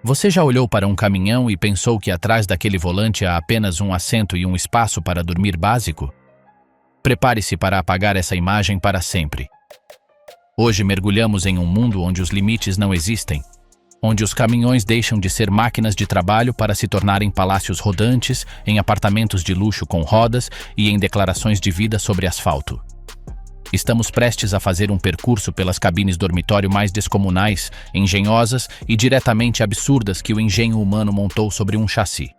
Você já olhou para um caminhão e pensou que atrás daquele volante há apenas um assento e um espaço para dormir básico? Prepare-se para apagar essa imagem para sempre. Hoje mergulhamos em um mundo onde os limites não existem, onde os caminhões deixam de ser máquinas de trabalho para se tornarem palácios rodantes, em apartamentos de luxo com rodas e em declarações de vida sobre asfalto. Estamos prestes a fazer um percurso pelas cabines dormitório mais descomunais, engenhosas e diretamente absurdas que o engenho humano montou sobre um chassi.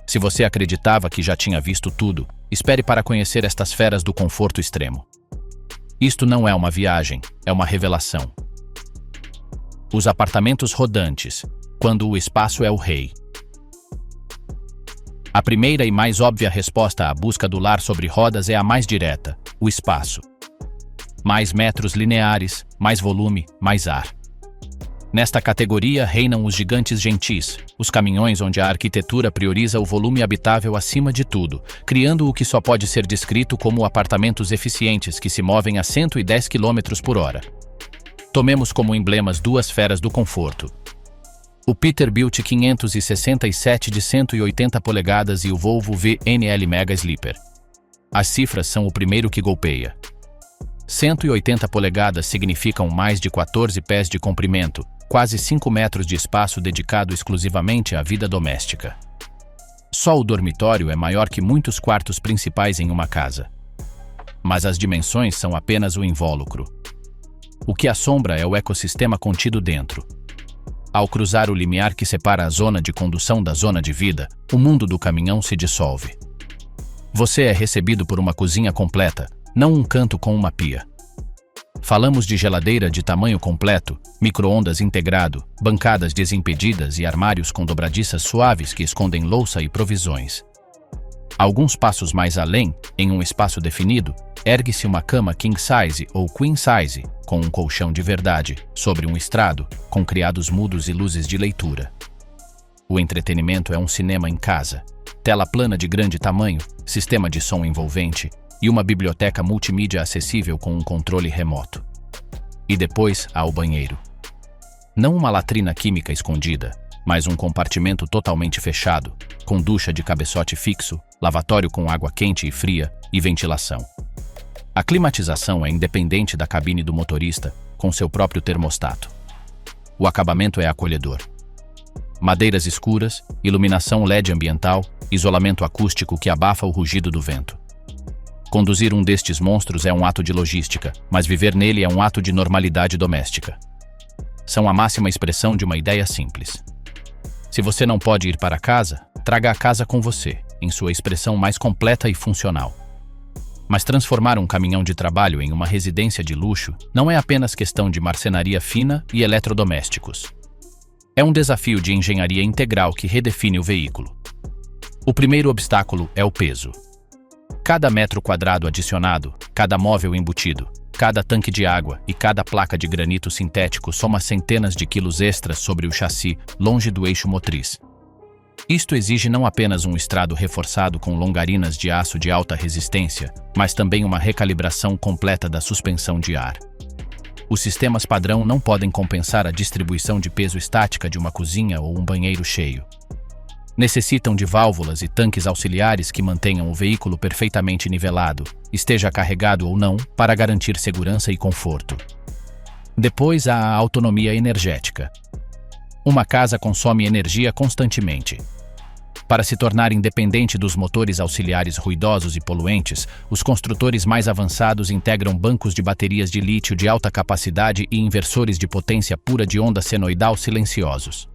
Se você acreditava que já tinha visto tudo, espere para conhecer estas feras do conforto extremo. Isto não é uma viagem, é uma revelação. Os apartamentos rodantes, quando o espaço é o rei. A primeira e mais óbvia resposta à busca do lar sobre rodas é a mais direta: o espaço. Mais metros lineares, mais volume, mais ar. Nesta categoria reinam os gigantes gentis, os caminhões onde a arquitetura prioriza o volume habitável acima de tudo, criando o que só pode ser descrito como apartamentos eficientes que se movem a 110 km por hora. Tomemos como emblemas duas feras do conforto: o Peterbilt 567 de 180 polegadas e o Volvo VNL Mega Sleeper. As cifras são o primeiro que golpeia. 180 polegadas significam mais de 14 pés de comprimento, quase 5 metros de espaço dedicado exclusivamente à vida doméstica. Só o dormitório é maior que muitos quartos principais em uma casa. Mas as dimensões são apenas o invólucro. O que assombra é o ecossistema contido dentro. Ao cruzar o limiar que separa a zona de condução da zona de vida, o mundo do caminhão se dissolve. Você é recebido por uma cozinha completa, não um canto com uma pia. Falamos de geladeira de tamanho completo, micro-ondas integrado, bancadas desimpedidas e armários com dobradiças suaves que escondem louça e provisões. Alguns passos mais além, em um espaço definido, ergue-se uma cama king size ou queen size, com um colchão de verdade, sobre um estrado, com criados mudos e luzes de leitura. O entretenimento é um cinema em casa, tela plana de grande tamanho, sistema de som envolvente e uma biblioteca multimídia acessível com um controle remoto. E depois há o banheiro. Não uma latrina química escondida, mas um compartimento totalmente fechado, com ducha de cabeçote fixo, lavatório com água quente e fria e ventilação. A climatização é independente da cabine do motorista, com seu próprio termostato. O acabamento é acolhedor. Madeiras escuras, iluminação LED ambiental, isolamento acústico que abafa o rugido do vento. Conduzir um destes monstros é um ato de logística, mas viver nele é um ato de normalidade doméstica. São a máxima expressão de uma ideia simples. Se você não pode ir para casa, traga a casa com você, em sua expressão mais completa e funcional. Mas transformar um caminhão de trabalho em uma residência de luxo não é apenas questão de marcenaria fina e eletrodomésticos. É um desafio de engenharia integral que redefine o veículo. O primeiro obstáculo é o peso. Cada metro quadrado adicionado, cada móvel embutido, cada tanque de água e cada placa de granito sintético soma centenas de quilos extras sobre o chassi, longe do eixo motriz. Isto exige não apenas um estrado reforçado com longarinas de aço de alta resistência, mas também uma recalibração completa da suspensão de ar. Os sistemas padrão não podem compensar a distribuição de peso estática de uma cozinha ou um banheiro cheio. Necessitam de válvulas e tanques auxiliares que mantenham o veículo perfeitamente nivelado, esteja carregado ou não, para garantir segurança e conforto. Depois há a autonomia energética. Uma casa consome energia constantemente. Para se tornar independente dos motores auxiliares ruidosos e poluentes, os construtores mais avançados integram bancos de baterias de lítio de alta capacidade e inversores de potência pura de onda senoidal silenciosos.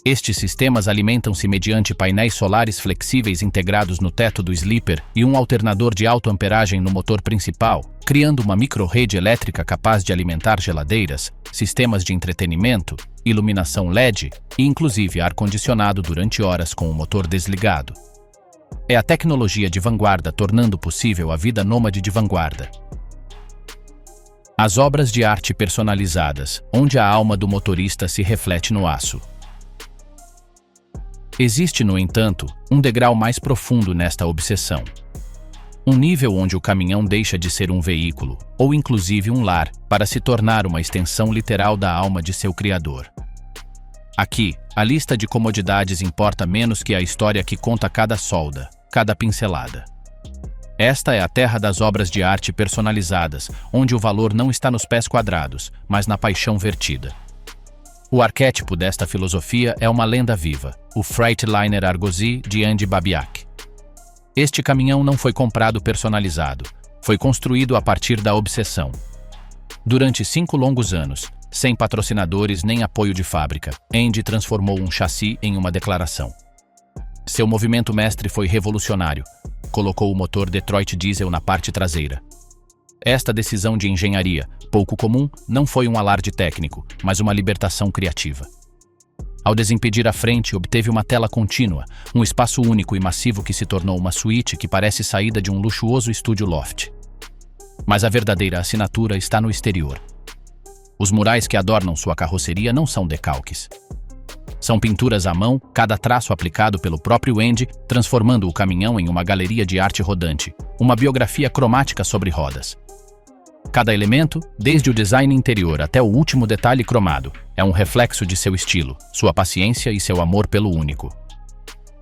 Estes sistemas alimentam-se mediante painéis solares flexíveis integrados no teto do sleeper e um alternador de alta amperagem no motor principal, criando uma micro-rede elétrica capaz de alimentar geladeiras, sistemas de entretenimento, iluminação LED e inclusive ar-condicionado durante horas com o motor desligado. É a tecnologia de vanguarda tornando possível a vida nômade de vanguarda. As obras de arte personalizadas, onde a alma do motorista se reflete no aço. Existe, no entanto, um degrau mais profundo nesta obsessão. Um nível onde o caminhão deixa de ser um veículo, ou inclusive um lar, para se tornar uma extensão literal da alma de seu criador. Aqui, a lista de comodidades importa menos que a história que conta cada solda, cada pincelada. Esta é a terra das obras de arte personalizadas, onde o valor não está nos pés quadrados, mas na paixão vertida. O arquétipo desta filosofia é uma lenda viva, o Freightliner Argosy de Andy Babiak. Este caminhão não foi comprado personalizado, foi construído a partir da obsessão. Durante 5 longos anos, sem patrocinadores nem apoio de fábrica, Andy transformou um chassi em uma declaração. Seu movimento mestre foi revolucionário. Colocou o motor Detroit Diesel na parte traseira. Esta decisão de engenharia, pouco comum, não foi um alarde técnico, mas uma libertação criativa. Ao desimpedir a frente, obteve uma tela contínua, um espaço único e massivo que se tornou uma suíte que parece saída de um luxuoso estúdio loft. Mas a verdadeira assinatura está no exterior. Os murais que adornam sua carroceria não são decalques. São pinturas à mão, cada traço aplicado pelo próprio Andy, transformando o caminhão em uma galeria de arte rodante, uma biografia cromática sobre rodas. Cada elemento, desde o design interior até o último detalhe cromado, é um reflexo de seu estilo, sua paciência e seu amor pelo único.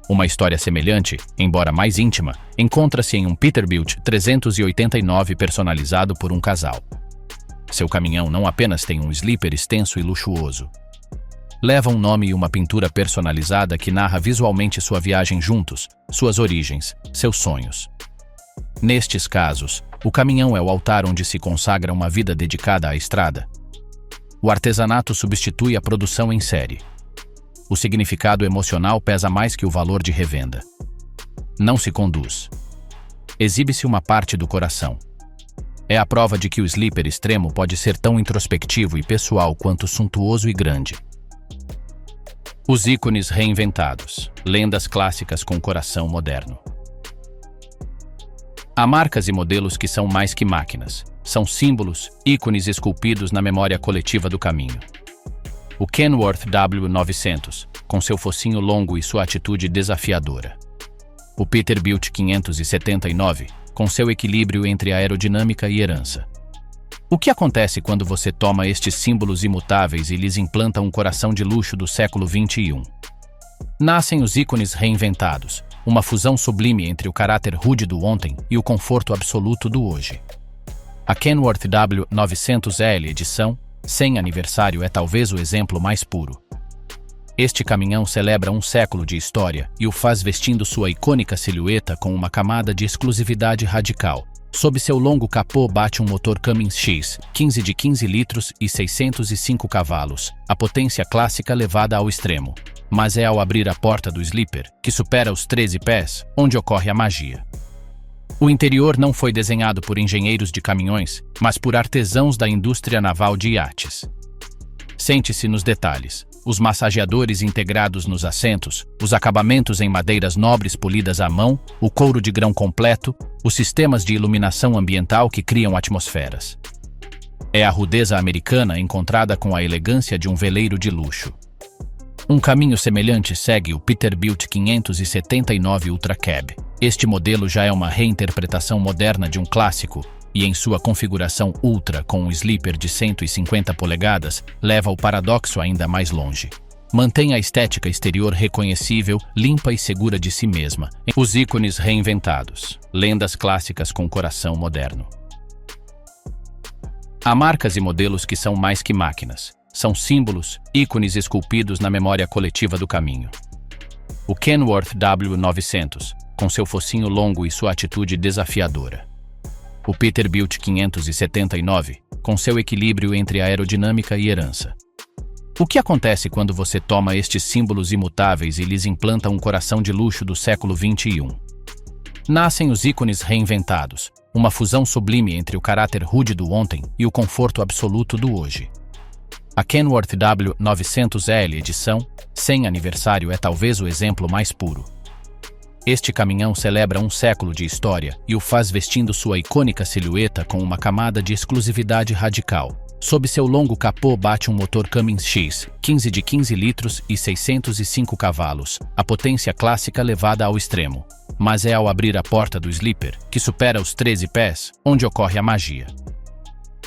Uma história semelhante, embora mais íntima, encontra-se em um Peterbilt 389 personalizado por um casal. Seu caminhão não apenas tem um sleeper extenso e luxuoso. Leva um nome e uma pintura personalizada que narra visualmente sua viagem juntos, suas origens, seus sonhos. Nestes casos, o caminhão é o altar onde se consagra uma vida dedicada à estrada. O artesanato substitui a produção em série. O significado emocional pesa mais que o valor de revenda. Não se conduz. Exibe-se uma parte do coração. É a prova de que o sleeper extremo pode ser tão introspectivo e pessoal quanto suntuoso e grande. Os ícones reinventados, lendas clássicas com coração moderno. Há marcas e modelos que são mais que máquinas. São símbolos, ícones esculpidos na memória coletiva do caminho. O Kenworth W900, com seu focinho longo e sua atitude desafiadora. O Peterbilt 579, com seu equilíbrio entre aerodinâmica e herança. O que acontece quando você toma estes símbolos imutáveis e lhes implanta um coração de luxo do século XXI? Nascem os ícones reinventados, uma fusão sublime entre o caráter rude do ontem e o conforto absoluto do hoje. A Kenworth W900L edição 100 aniversário é talvez o exemplo mais puro. Este caminhão celebra um século de história e o faz vestindo sua icônica silhueta com uma camada de exclusividade radical. Sob seu longo capô bate um motor Cummins X, 15 de 15 litros e 605 cavalos, a potência clássica levada ao extremo. Mas é ao abrir a porta do sleeper, que supera os 13 pés, onde ocorre a magia. O interior não foi desenhado por engenheiros de caminhões, mas por artesãos da indústria naval de iates. Sente-se nos detalhes. Os massageadores integrados nos assentos, os acabamentos em madeiras nobres polidas à mão, o couro de grão completo, os sistemas de iluminação ambiental que criam atmosferas. É a rudeza americana encontrada com a elegância de um veleiro de luxo. Um caminho semelhante segue o Peterbilt 579 Ultra Cab. Este modelo já é uma reinterpretação moderna de um clássico, e em sua configuração Ultra com um sleeper de 150 polegadas, leva o paradoxo ainda mais longe. Mantém a estética exterior reconhecível, limpa e segura de si mesma. Os ícones reinventados, lendas clássicas com coração moderno. Há marcas e modelos que são mais que máquinas. São símbolos, ícones esculpidos na memória coletiva do caminho. O Kenworth W900, com seu focinho longo e sua atitude desafiadora. O Peterbilt 579, com seu equilíbrio entre aerodinâmica e herança. O que acontece quando você toma estes símbolos imutáveis e lhes implanta um coração de luxo do século XXI? Nascem os ícones reinventados, uma fusão sublime entre o caráter rude do ontem e o conforto absoluto do hoje. A Kenworth W900L edição 100 aniversário é talvez o exemplo mais puro. Este caminhão celebra um século de história e o faz vestindo sua icônica silhueta com uma camada de exclusividade radical. Sob seu longo capô bate um motor Cummins X, 15 de 15 litros e 605 cavalos, a potência clássica levada ao extremo. Mas é ao abrir a porta do sleeper, que supera os 13 pés, onde ocorre a magia.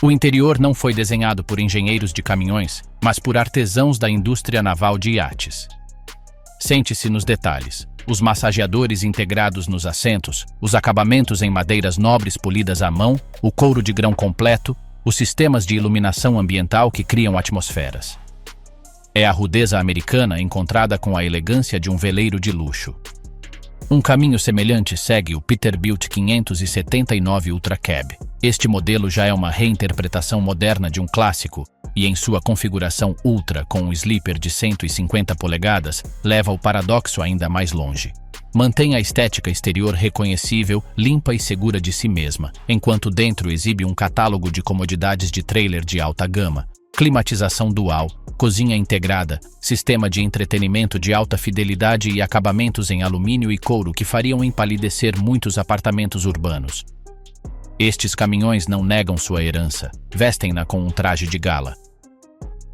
O interior não foi desenhado por engenheiros de caminhões, mas por artesãos da indústria naval de iates. Sente-se nos detalhes. Os massageadores integrados nos assentos, os acabamentos em madeiras nobres polidas à mão, o couro de grão completo, os sistemas de iluminação ambiental que criam atmosferas. É a rudeza americana encontrada com a elegância de um veleiro de luxo. Um caminho semelhante segue o Peterbilt 579 Ultra Cab. Este modelo já é uma reinterpretação moderna de um clássico e, em sua configuração Ultra com um sleeper de 150 polegadas, leva o paradoxo ainda mais longe. Mantém a estética exterior reconhecível, limpa e segura de si mesma, enquanto dentro exibe um catálogo de comodidades de trailer de alta gama, climatização dual, cozinha integrada, sistema de entretenimento de alta fidelidade e acabamentos em alumínio e couro que fariam empalidecer muitos apartamentos urbanos. Estes caminhões não negam sua herança, vestem-na com um traje de gala.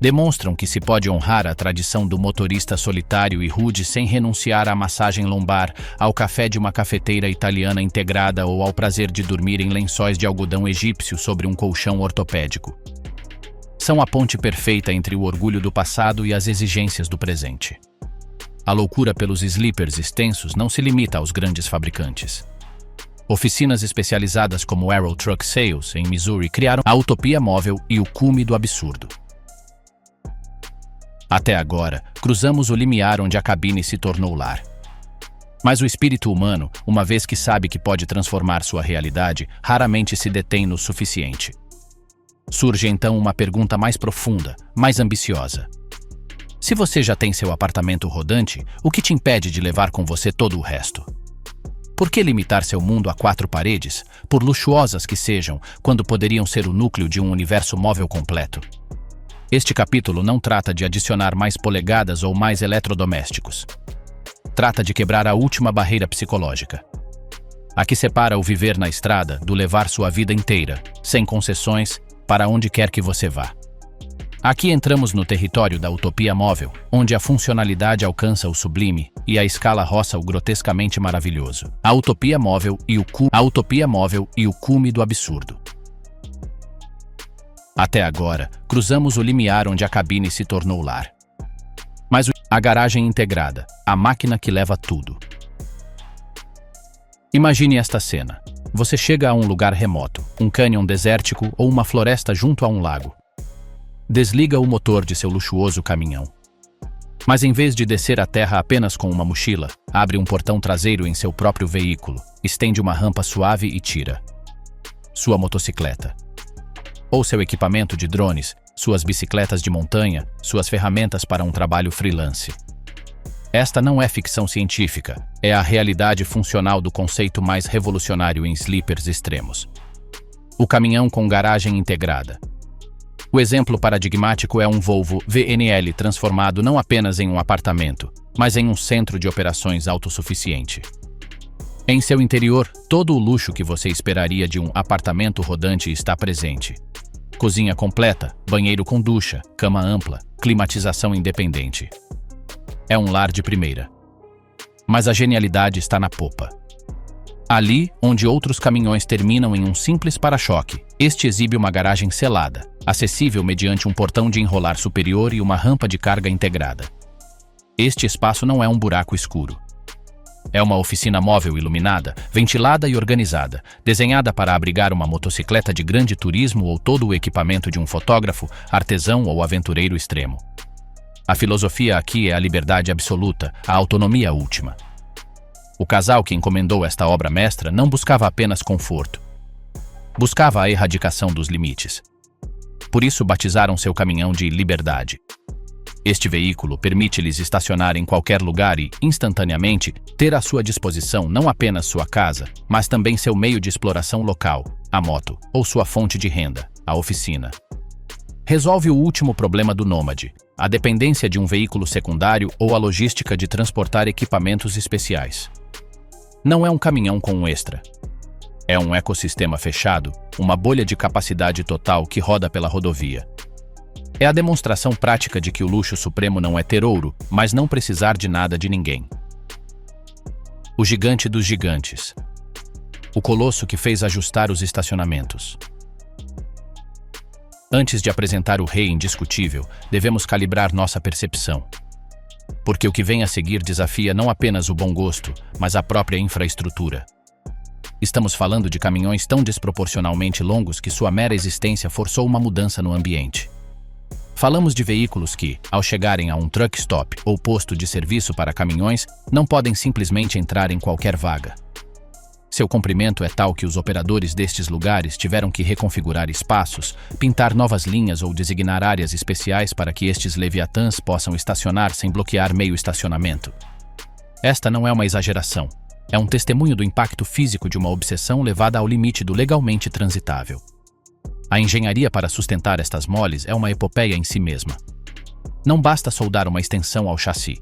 Demonstram que se pode honrar a tradição do motorista solitário e rude sem renunciar à massagem lombar, ao café de uma cafeteira italiana integrada ou ao prazer de dormir em lençóis de algodão egípcio sobre um colchão ortopédico. São a ponte perfeita entre o orgulho do passado e as exigências do presente. A loucura pelos sleepers extensos não se limita aos grandes fabricantes. Oficinas especializadas como Arrow Truck Sales, em Missouri, criaram a utopia móvel e o cume do absurdo. Até agora, cruzamos o limiar onde a cabine se tornou lar. Mas o espírito humano, uma vez que sabe que pode transformar sua realidade, raramente se detém no suficiente. Surge então uma pergunta mais profunda, mais ambiciosa. Se você já tem seu apartamento rodante, o que te impede de levar com você todo o resto? Por que limitar seu mundo a 4 paredes, por luxuosas que sejam, quando poderiam ser o núcleo de um universo móvel completo? Este capítulo não trata de adicionar mais polegadas ou mais eletrodomésticos. Trata de quebrar a última barreira psicológica. A que separa o viver na estrada do levar sua vida inteira, sem concessões, para onde quer que você vá. Aqui entramos no território da utopia móvel, onde a funcionalidade alcança o sublime e a escala roça o grotescamente maravilhoso. A utopia móvel e o cume do absurdo. Até agora, cruzamos o limiar onde a cabine se tornou lar. Mas a garagem integrada, a máquina que leva tudo. Imagine esta cena. Você chega a um lugar remoto, um cânion desértico ou uma floresta junto a um lago. Desliga o motor de seu luxuoso caminhão. Mas em vez de descer a terra apenas com uma mochila, abre um portão traseiro em seu próprio veículo, estende uma rampa suave e tira sua motocicleta. Ou seu equipamento de drones, suas bicicletas de montanha, suas ferramentas para um trabalho freelance. Esta não é ficção científica, é a realidade funcional do conceito mais revolucionário em sleepers extremos. O caminhão com garagem integrada. O exemplo paradigmático é um Volvo VNL transformado não apenas em um apartamento, mas em um centro de operações autossuficiente. Em seu interior, todo o luxo que você esperaria de um apartamento rodante está presente. Cozinha completa, banheiro com ducha, cama ampla, climatização independente. É um lar de primeira. Mas a genialidade está na popa. Ali, onde outros caminhões terminam em um simples para-choque, este exibe uma garagem selada, acessível mediante um portão de enrolar superior e uma rampa de carga integrada. Este espaço não é um buraco escuro. É uma oficina móvel iluminada, ventilada e organizada, desenhada para abrigar uma motocicleta de grande turismo ou todo o equipamento de um fotógrafo, artesão ou aventureiro extremo. A filosofia aqui é a liberdade absoluta, a autonomia última. O casal que encomendou esta obra mestra não buscava apenas conforto. Buscava a erradicação dos limites. Por isso batizaram seu caminhão de Liberdade. Este veículo permite-lhes estacionar em qualquer lugar e, instantaneamente, ter à sua disposição não apenas sua casa, mas também seu meio de exploração local, a moto, ou sua fonte de renda, a oficina. Resolve o último problema do nômade, a dependência de um veículo secundário ou a logística de transportar equipamentos especiais. Não é um caminhão com um extra. É um ecossistema fechado, uma bolha de capacidade total que roda pela rodovia. É a demonstração prática de que o luxo supremo não é ter ouro, mas não precisar de nada de ninguém. O gigante dos gigantes. O colosso que fez ajustar os estacionamentos. Antes de apresentar o rei indiscutível, devemos calibrar nossa percepção. Porque o que vem a seguir desafia não apenas o bom gosto, mas a própria infraestrutura. Estamos falando de caminhões tão desproporcionalmente longos que sua mera existência forçou uma mudança no ambiente. Falamos de veículos que, ao chegarem a um truck stop ou posto de serviço para caminhões, não podem simplesmente entrar em qualquer vaga. Seu comprimento é tal que os operadores destes lugares tiveram que reconfigurar espaços, pintar novas linhas ou designar áreas especiais para que estes leviatãs possam estacionar sem bloquear meio estacionamento. Esta não é uma exageração. É um testemunho do impacto físico de uma obsessão levada ao limite do legalmente transitável. A engenharia para sustentar estas moles é uma epopeia em si mesma. Não basta soldar uma extensão ao chassi.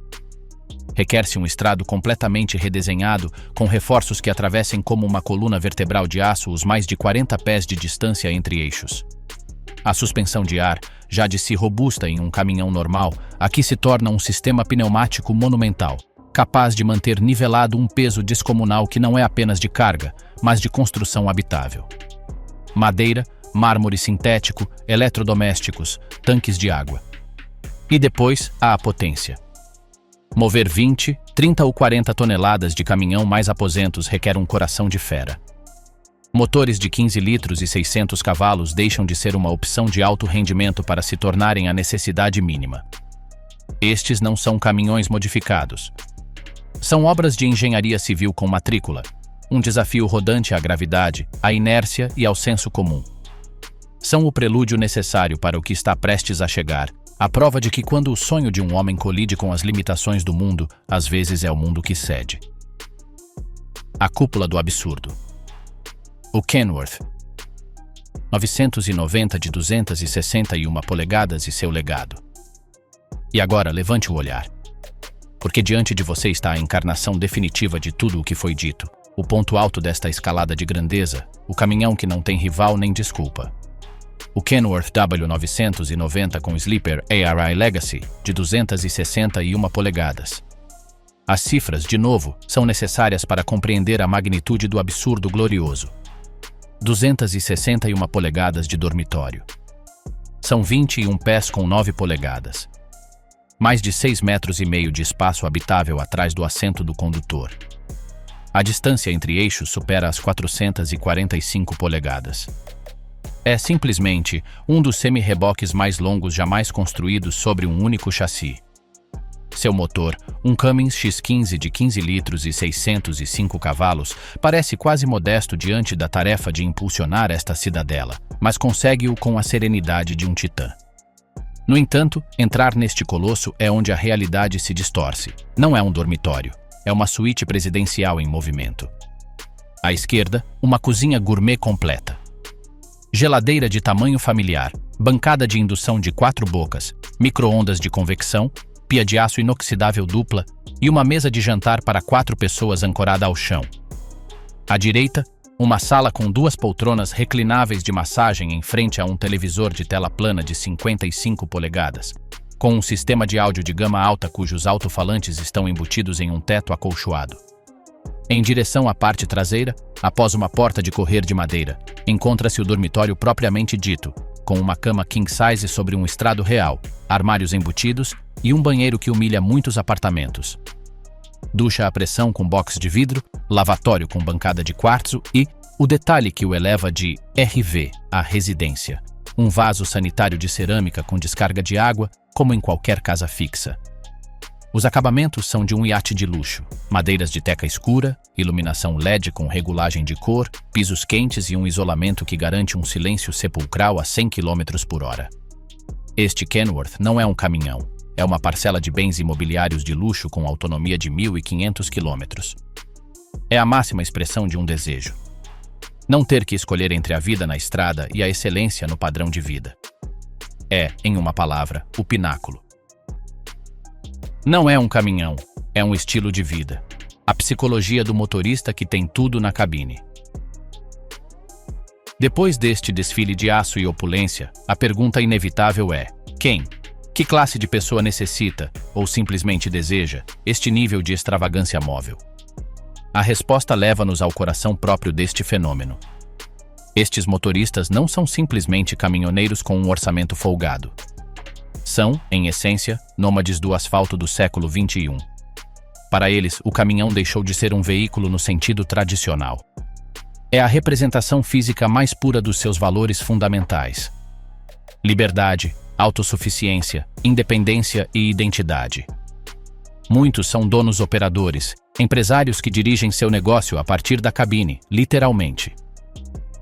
Requer-se um estrado completamente redesenhado, com reforços que atravessem como uma coluna vertebral de aço os mais de 40 pés de distância entre eixos. A suspensão de ar, já de si robusta em um caminhão normal, aqui se torna um sistema pneumático monumental, capaz de manter nivelado um peso descomunal que não é apenas de carga, mas de construção habitável. Madeira, mármore sintético, eletrodomésticos, tanques de água. E depois, há a potência. Mover 20, 30 ou 40 toneladas de caminhão mais aposentos requer um coração de fera. Motores de 15 litros e 600 cavalos deixam de ser uma opção de alto rendimento para se tornarem a necessidade mínima. Estes não são caminhões modificados. São obras de engenharia civil com matrícula, um desafio rodante à gravidade, à inércia e ao senso comum. São o prelúdio necessário para o que está prestes a chegar, a prova de que quando o sonho de um homem colide com as limitações do mundo, às vezes é o mundo que cede. A cúpula do absurdo. O Kenworth. 990 de 261 polegadas e seu legado. E agora levante o olhar. Porque diante de você está a encarnação definitiva de tudo o que foi dito, o ponto alto desta escalada de grandeza, o caminhão que não tem rival nem desculpa. O Kenworth W990 com Sleeper ARI Legacy, de 261 polegadas. As cifras, de novo, são necessárias para compreender a magnitude do absurdo glorioso. 261 polegadas de dormitório. São 21 pés com 9 polegadas. Mais de 6,5 metros de espaço habitável atrás do assento do condutor. A distância entre eixos supera as 445 polegadas. É simplesmente um dos semi-reboques mais longos jamais construídos sobre um único chassi. Seu motor, um Cummins X15 de 15 litros e 605 cavalos, parece quase modesto diante da tarefa de impulsionar esta cidadela, mas consegue-o com a serenidade de um titã. No entanto, entrar neste colosso é onde a realidade se distorce. Não é um dormitório, é uma suíte presidencial em movimento. À esquerda, uma cozinha gourmet completa. Geladeira de tamanho familiar, bancada de indução de 4 bocas, micro-ondas de convecção, pia de aço inoxidável dupla e uma mesa de jantar para 4 pessoas ancorada ao chão. À direita, uma sala com 2 poltronas reclináveis de massagem em frente a um televisor de tela plana de 55 polegadas, com um sistema de áudio de gama alta cujos alto-falantes estão embutidos em um teto acolchoado. Em direção à parte traseira, após uma porta de correr de madeira, encontra-se o dormitório propriamente dito, com uma cama king size sobre um estrado real, armários embutidos e um banheiro que humilha muitos apartamentos. Ducha à pressão com box de vidro, lavatório com bancada de quartzo e o detalhe que o eleva de RV à residência, um vaso sanitário de cerâmica com descarga de água, como em qualquer casa fixa. Os acabamentos são de um iate de luxo, madeiras de teca escura, iluminação LED com regulagem de cor, pisos quentes e um isolamento que garante um silêncio sepulcral a 100 km por hora. Este Kenworth não é um caminhão, é uma parcela de bens imobiliários de luxo com autonomia de 1.500 km. É a máxima expressão de um desejo. Não ter que escolher entre a vida na estrada e a excelência no padrão de vida. É, em uma palavra, o pináculo. Não é um caminhão, é um estilo de vida. A psicologia do motorista que tem tudo na cabine. Depois deste desfile de aço e opulência, a pergunta inevitável é: quem? Que classe de pessoa necessita, ou simplesmente deseja, este nível de extravagância móvel? A resposta leva-nos ao coração próprio deste fenômeno. Estes motoristas não são simplesmente caminhoneiros com um orçamento folgado. São, em essência, nômades do asfalto do século XXI. Para eles, o caminhão deixou de ser um veículo no sentido tradicional. É a representação física mais pura dos seus valores fundamentais: liberdade, autossuficiência, independência e identidade. Muitos são donos operadores, empresários que dirigem seu negócio a partir da cabine, literalmente.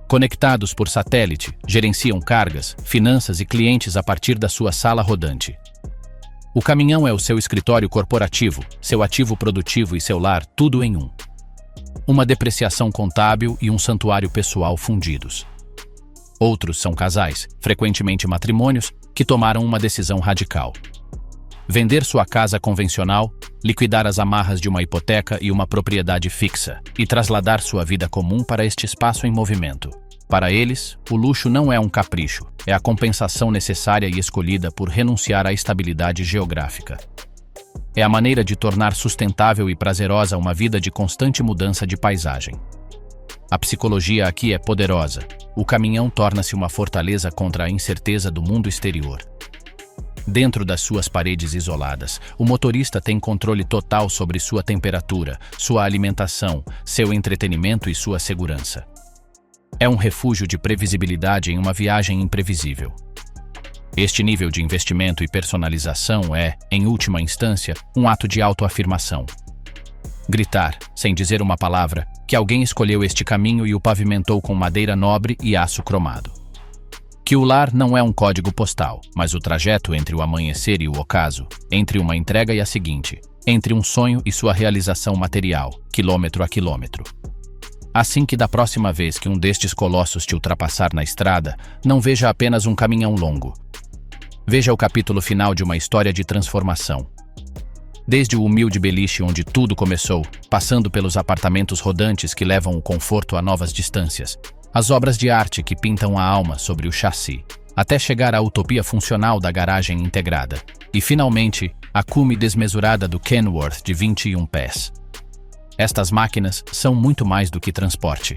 Conectados por satélite, gerenciam cargas, finanças e clientes a partir da sua sala rodante. O caminhão é o seu escritório corporativo, seu ativo produtivo e seu lar, tudo em um. Uma depreciação contábil e um santuário pessoal fundidos. Outros são casais, frequentemente matrimônios, que tomaram uma decisão radical: vender sua casa convencional, liquidar as amarras de uma hipoteca e uma propriedade fixa, e trasladar sua vida comum para este espaço em movimento. Para eles, o luxo não é um capricho, é a compensação necessária e escolhida por renunciar à estabilidade geográfica. É a maneira de tornar sustentável e prazerosa uma vida de constante mudança de paisagem. A psicologia aqui é poderosa. O caminhão torna-se uma fortaleza contra a incerteza do mundo exterior. Dentro das suas paredes isoladas, o motorista tem controle total sobre sua temperatura, sua alimentação, seu entretenimento e sua segurança. É um refúgio de previsibilidade em uma viagem imprevisível. Este nível de investimento e personalização é, em última instância, um ato de autoafirmação. Gritar, sem dizer uma palavra, que alguém escolheu este caminho e o pavimentou com madeira nobre e aço cromado. Que o lar não é um código postal, mas o trajeto entre o amanhecer e o ocaso, entre uma entrega e a seguinte, entre um sonho e sua realização material, quilômetro a quilômetro. Assim que da próxima vez que um destes colossos te ultrapassar na estrada, não veja apenas um caminhão longo. Veja o capítulo final de uma história de transformação. Desde o humilde beliche onde tudo começou, passando pelos apartamentos rodantes que levam o conforto a novas distâncias, as obras de arte que pintam a alma sobre o chassi, até chegar à utopia funcional da garagem integrada, e finalmente, a cume desmesurada do Kenworth de 21 pés. Estas máquinas são muito mais do que transporte.